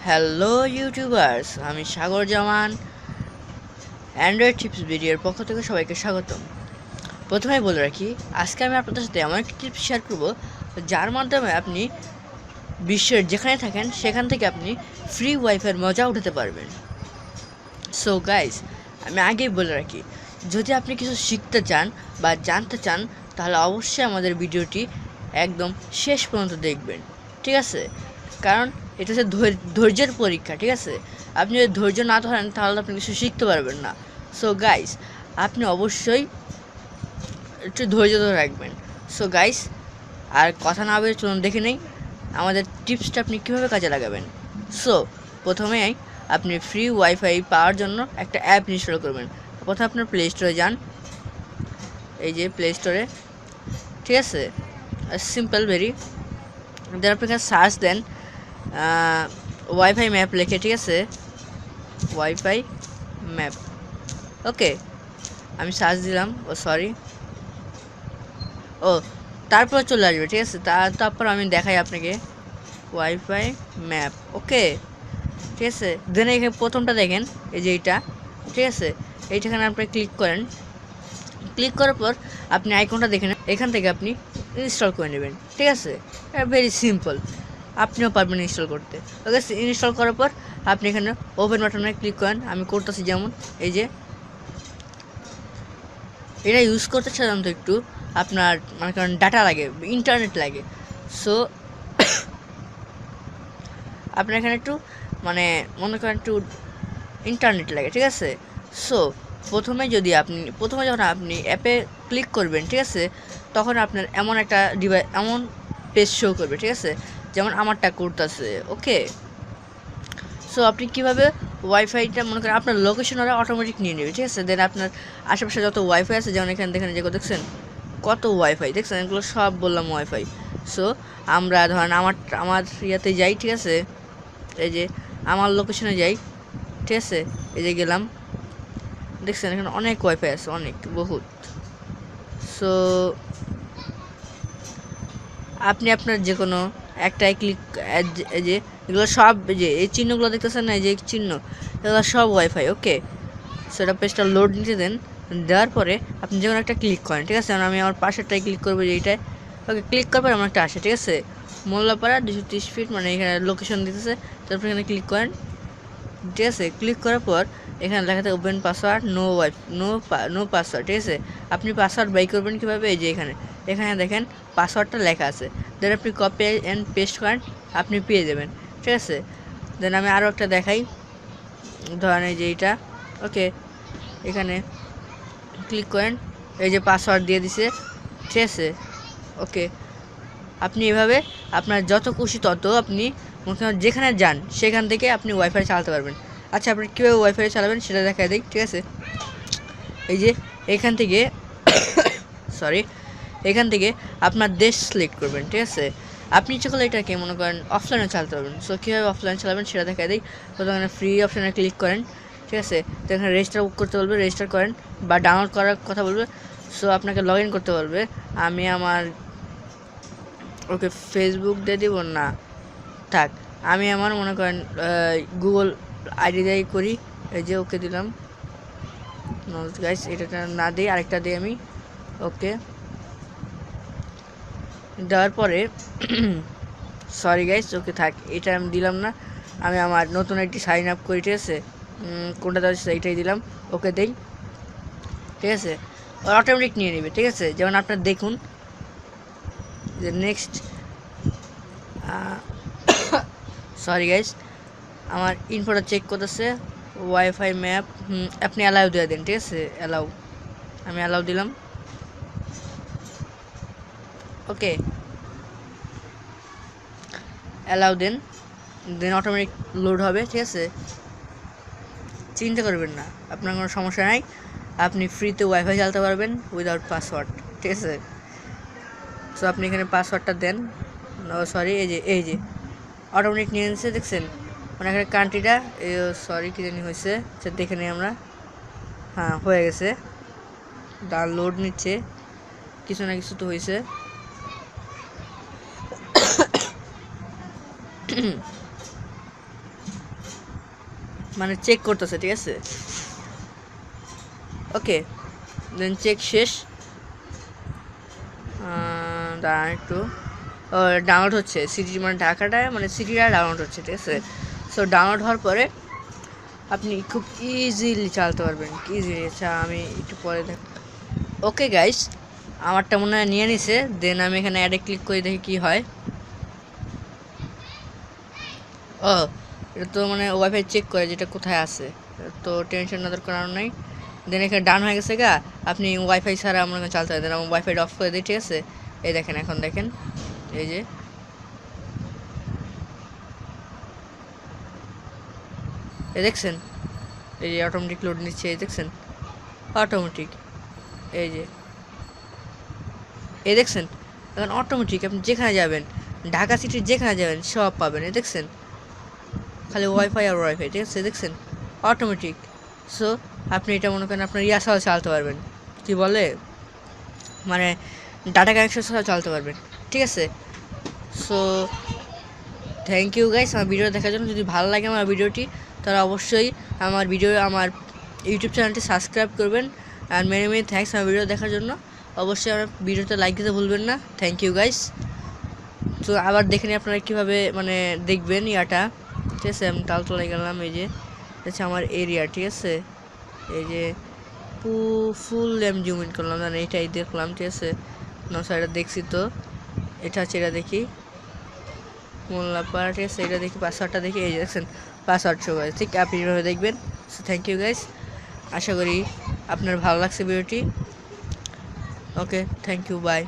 Hello YouTubers, আমি সাগর জামান Android tips ভিডিওর পক্ষ থেকে সবাইকে স্বাগতম। প্রথমেই বলে রাখি, আজকে আমি আপনাদের সাথে এমন একটি টিপস শেয়ার করব যার মাধ্যমে আপনি বিশ্বের যেখানে থাকেন সেখান থেকে আপনি ফ্রি ওয়াইফাইয়ের মজা উঠাতে পারবেন। সো গাইস, আমি আগেই বলে রাখি, যদি আপনি কিছু শিখতে চান বা জানতে চান তাহলে অবশ্যই আমাদের ভিডিওটি একদম শেষ পর্যন্ত দেখবেন, ঠিক আছে? কারণ এটা হচ্ছে ধৈর্যের পরীক্ষা, ঠিক আছে? আপনি যদি ধৈর্য না ধরেন তাহলে আপনি কিছু শিখতে পারবেন না। সো গাইস, আপনি অবশ্যই একটু ধৈর্য ধরে রাখবেন। সো গাইস, আর কথা না বলে চলুন দেখে নেই আমাদের টিপসটা আপনি কীভাবে কাজে লাগাবেন। সো প্রথমেই আপনি ফ্রি ওয়াইফাই পাওয়ার জন্য একটা অ্যাপ ইনস্টল করবেন। প্রথমে আপনার প্লে স্টোরে যান, এই যে প্লে স্টোরে, ঠিক আছে? Simple very. দেন আপনি এখানে সার্চ দেন ওয়াইফাই ম্যাপ লেখে, ঠিক আছে? ওয়াইফাই ম্যাপ, ওকে। আমি সার্চ দিলাম, ও তারপর চলে আসবে, ঠিক আছে? তারপর আমি দেখাই আপনাকে ওয়াইফাই ম্যাপ, ওকে, ঠিক আছে? দেন এখানে প্রথমটা দেখেন, এই যে এইটা, ঠিক আছে? এইটাখানে আপনি ক্লিক করেন। ক্লিক করার পর আপনি আইকনটা দেখেন, এখান থেকে আপনি ইনস্টল করে নেবেন, ঠিক আছে? ভেরি সিম্পল, আপনিও পারবেন ইনস্টল করতে। ওকে, ইনস্টল করার পর আপনি এখানে ওপেন বাটনে ক্লিক করেন। আমি করতেছি, যেমন এই যে এটা ইউজ করতে সাধারণত একটু আপনার মানে কারণ ডাটা লাগে, ইন্টারনেট লাগে। সো আপনার এখানে একটু মানে মনে করেন একটু ইন্টারনেট লাগে, ঠিক আছে? সো প্রথমে যখন আপনি অ্যাপে ক্লিক করবেন, ঠিক আছে, তখন আপনার এমন একটা ডিভাইস, এমন পেজ শো করবে, ঠিক আছে? যেমন আমারটা করতেছে, ওকে। সো আপনি কীভাবে ওয়াইফাইটা মনে করেন আপনার লোকেশন ওরা অটোমেটিক নিয়ে নেবে, ঠিক আছে? দেন আপনার আশেপাশে যত ওয়াইফাই আছে, যেমন এখানে দেখেন, যেগুলো দেখছেন কত ওয়াইফাই দেখছেন, এগুলো সব বললাম ওয়াইফাই। সো আমরা ধরেন আমার ইয়াতে যাই, ঠিক আছে? এই যে আমার লোকেশনে যাই, ঠিক আছে? এই যে গেলাম, দেখছেন এখানে অনেক ওয়াইফাই আছে, অনেক বহুত। সো আপনি আপনার যে কোনো একটাই ক্লিক, এই যে এগুলো সব, যে এই চিহ্নগুলো দেখতেছেন না, এই যে চিহ্ন, এগুলো সব ওয়াইফাই, ওকে। সেটা পেজটা লোড নিতে দেন, দেওয়ার পরে আপনি যে কোনো একটা ক্লিক করেন, ঠিক আছে? আমি আমার পাশেরটাই ক্লিক করবো, যে এইটায়, ওকে। ক্লিক করার পরে আমার একটা আসে, ঠিক আছে? মোল্লাপাড়া 230 ফিট, মানে এখানে লোকেশন দিতেছে। তারপর এখানে ক্লিক করেন, ঠিক আছে? ক্লিক করার পর এখানে লেখাতে ওপেন পাসওয়ার্ড, নো পাসওয়ার্ড, ঠিক আছে? আপনি পাসওয়ার্ড বাই করবেন কীভাবে? এই যে এখানে দেখেন পাসওয়ার্ডটা লেখা আছে। দেন আপনি কপি অ্যান্ড পেস্ট করেন, আপনি পেয়ে যাবেন, ঠিক আছে? দেন আমি আরও একটা দেখাই, ধরেন এই যে এইটা, ওকে। এখানে ক্লিক করেন, এই যে পাসওয়ার্ড দিয়ে দিছে, ঠিক আছে? ওকে। আপনি এভাবে আপনার যত খুশি তত আপনি যেখানে যান সেখান থেকে আপনি ওয়াইফাই চালাতে পারবেন। আচ্ছা, আপনি কীভাবে ওয়াইফাই চালাবেন সেটা দেখা দিই, ঠিক আছে? এই যে এখান থেকে এখান থেকে আপনার দেশ সিলেক্ট করবেন, ঠিক আছে? আপনি ইচ্ছে করলে এটাকে মনে করেন অফলাইনে চালাতে পারবেন। সো কীভাবে অফলাইন চালাবেন সেটা দেখা দিই। প্রথমে ফ্রি অপশানে ক্লিক করেন, ঠিক আছে? তো এখানে রেজিস্টার করতে বলবে, রেজিস্টার করেন, বা ডাউনলোড করার কথা বলবে। সো আপনাকে লগ ইন করতে বলবে। আমি আমার, ওকে, ফেসবুক দিয়ে দিব না, থাক, আমি আমার মনে করেন গুগল আইডি দিয়ে করি। এই যে ওকে দিলাম, গাইস এটা না দিই, আরেকটা দিই আমি, ওকে। দেওয়ার পরে সরি গাইস, ওকে থাক, এটা আমি দিলাম না, আমি আমার নতুন একটি সাইন আপ করি, ঠিক আছে? কোনটা দেওয়া এইটাই দিলাম, ওকে দেই, ঠিক আছে? অটোমেটিক নিয়ে নেবে, ঠিক আছে? যেমন আপনার দেখুন যে নেক্সট, সরি গাইস, আমার ইনফোটা চেক করতেছে, ওয়াইফাই ম্যাপ, আপনি অ্যালাউ দিয়ে দেন, ঠিক আছে? অ্যালাউ, আমি অ্যালাউ দিলাম, ওকে। অ্যালাউ দেন, অটোমেটিক লোড হবে, ঠিক আছে? চিন্তা করবেন না, আপনার কোনো সমস্যা নাই, আপনি ফ্রিতে ওয়াইফাই চালাতে পারবেন উইদাউট পাসওয়ার্ড, ঠিক আছে? সো আপনি এখানে পাসওয়ার্ডটা দেন, সরি, এই যে অটোমেটিক নিয়ে নিচ্ছে, দেখছেন? মানে এখানে কান্ট্রিটা, সরি কী জানি হয়েছে, সেটা দেখে নিই আমরা। হ্যাঁ, হয়ে গেছে, লোড নিচ্ছে, কিছু না কিছু তো হয়েছে। মানে চেক করতেছে, ঠিক আছে। ওকে, দেন চেক শেষ। দাঁড়ান একটু, ডাউনলোড হচ্ছে সিটি, মানে ঢাকাটা মানে সিটিটা ডাউনলোড হচ্ছে, ঠিক আছে। সো ডাউনলোড হওয়ার পরে আপনি খুব ইজিলি চালাতে পারবেন, ইজিলি। আচ্ছা আমি একটু পরে দেখ। ওকে গাইস, আমারটা মনে হয় নিয়ে নিছে। দেন আমি এখানে অ্যাডে ক্লিক করে দেখি কি হয়। ও, এটা তো মানে ওয়াইফাই চেক করে যেটা কোথায় আছে, তো টেনশন নেওয়ার কারণ নাই। দেন এখানে ডান হয়ে গেছে গা, আপনি ওয়াইফাই ছাড়া আমার চালাতে পারেন। আমি ওয়াইফাইটা অফ করে দিই, ঠিক আছে। এই দেখেন, এখন দেখেন, এই যে এই দেখছেন, এই যে অটোমেটিক লোড নিচ্ছে, এই দেখছেন অটোমেটিক, এই যে এই দেখছেন এখন অটোমেটিক। আপনি যেখানে যাবেন, ঢাকা সিটির যেখানে যাবেন সব পাবেন, এই দেখছেন, খালি ওয়াইফাই আর ওয়াইফাই, ঠিক আছে, দেখছেন অটোমেটিক। সো আপনি এটা মনে করেন আপনার ইয়াসাও চালাতে পারবেন, কি বলে মানে ডাটা কানেকশন ছাড়াও চালাতে পারবেন, ঠিক আছে। সো থ্যাংক ইউ গাইস আমার ভিডিও দেখার জন্য। যদি ভালো লাগে আমার ভিডিওটি, তাহলে অবশ্যই আমার ইউটিউব চ্যানেলটি সাবস্ক্রাইব করবেন। আর মেনি মেনি থ্যাঙ্কস আমার ভিডিও দেখার জন্য। অবশ্যই আমার ভিডিওতে লাইক দিতে ভুলবেন না। Thank you guys. তো আবার দেখে নিন আপনারা কীভাবে মানে দেখবেন ইয়াটা, ঠিক আছে। আমি তালতলায় গেলাম, এই যে হচ্ছে আমার এরিয়া, ঠিক আছে। এই যে ফুল আমি জুম ইন করলাম, মানে এটাই দেখলাম, ঠিক আছে। সাইডে দেখছি, তো এটা হচ্ছে, এটা দেখি মোল্লাপাড়া, ঠিক আছে। এটা দেখি পাসওয়ার্ডটা দেখি, এই যে দেখছেন পাসওয়ার্ড শো করে, ঠিক আপনি এইভাবে দেখবেন। সো থ্যাংক ইউ গাইস, আশা করি আপনার ভালো লাগছে ভিডিওটি। ওকে, থ্যাংক ইউ, বাই।